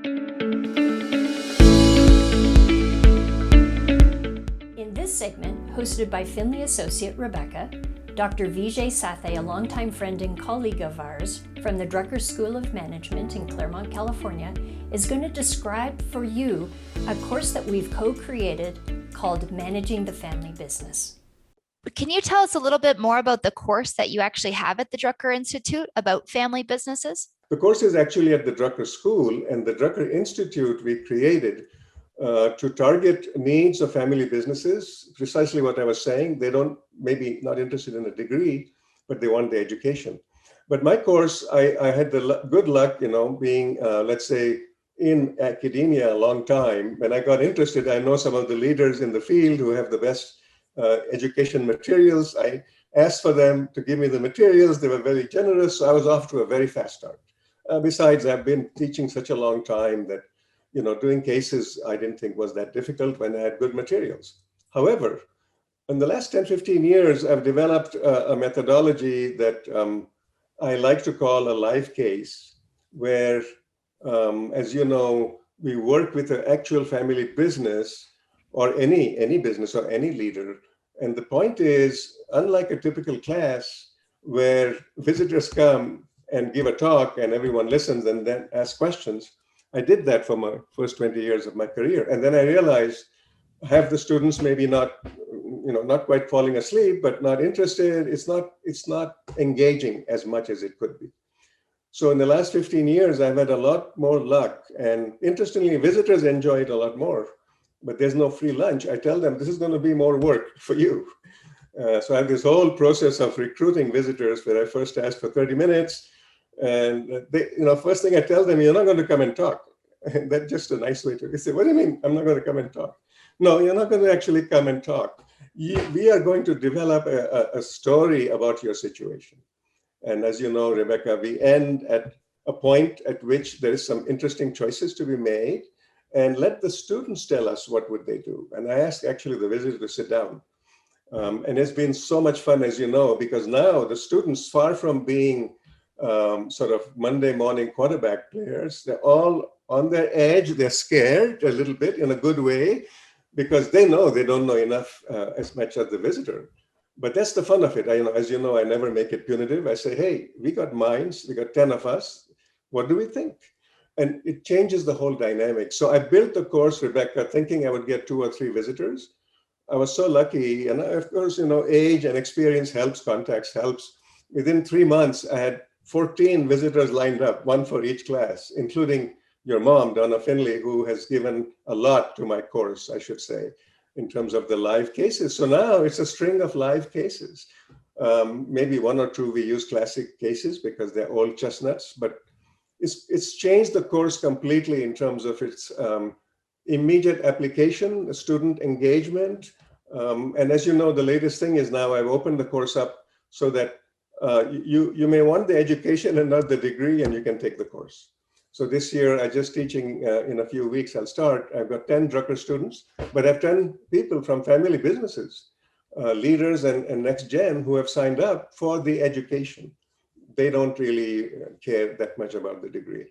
In this segment, hosted by Finley Associate Rebecca, Dr. Vijay Sathe, a longtime friend and colleague of ours from the Drucker School of Management in Claremont, California, is going to describe for you a course that we've co-created called Managing the Family Business. Can you tell us a little bit more about the course that you actually have at the Drucker Institute about family businesses? The course is actually at the Drucker School, and the Drucker Institute we created to target needs of family businesses, precisely what I was saying. They don't, maybe not interested in a degree, but they want the education. But my course, I had the good luck, being, let's say, in academia a long time. When I got interested, I know some of the leaders in the field who have the best education materials. I asked for them to give me the materials. They were very generous, so I was off to a very fast start. Besides, I've been teaching such a long time that doing cases I didn't think was that difficult when I had good materials. However, in the last 10, 15 years, I've developed a methodology that I like to call a live case, where, as you know, we work with an actual family business or any business or any leader. And the point is, unlike a typical class where visitors come and give a talk and everyone listens and then asks questions, I did that for my first 20 years of my career. And then I realized half the students maybe not quite falling asleep, but not interested. It's not engaging as much as it could be. So in the last 15 years, I've had a lot more luck. And interestingly, visitors enjoy it a lot more, but there's no free lunch. I tell them, this is going to be more work for you. So I have this whole process of recruiting visitors where I first ask for 30 minutes. And they, first thing I tell them, you're not going to come and talk. And that's just a nice way to, they say, what do you mean? I'm not going to come and talk. No, you're not going to actually come and talk. We are going to develop a story about your situation. And as you know, Rebecca, we end at a point at which there is some interesting choices to be made, and let the students tell us what would they do. And I ask actually the visitors to sit down. And it's been so much fun, as you know, because now the students, far from being sort of Monday morning quarterback players, they're all on their edge. They're scared a little bit in a good way, because they know they don't know enough as much as the visitor. But that's the fun of it. As you know, I never make it punitive. I say, hey, we got minds. We got 10 of us. What do we think? And it changes the whole dynamic. So I built the course, Rebecca, thinking I would get 2 or 3 visitors. I was so lucky. And of course, age and experience helps, context helps. Within 3 months, I had 14 visitors lined up, 1 for each class, including your mom, Donna Finley, who has given a lot to my course, I should say, in terms of the live cases. So now it's a string of live cases. Maybe 1 or 2 we use classic cases because they're old chestnuts, but it's changed the course completely in terms of its immediate application, student engagement. And as you know, the latest thing is now I've opened the course up so that you may want the education and not the degree, and you can take the course. So this year, I'm just teaching, in a few weeks, I'll start. I've got 10 Drucker students, but I've 10 people from family businesses, leaders and next gen who have signed up for the education. They don't really care that much about the degree.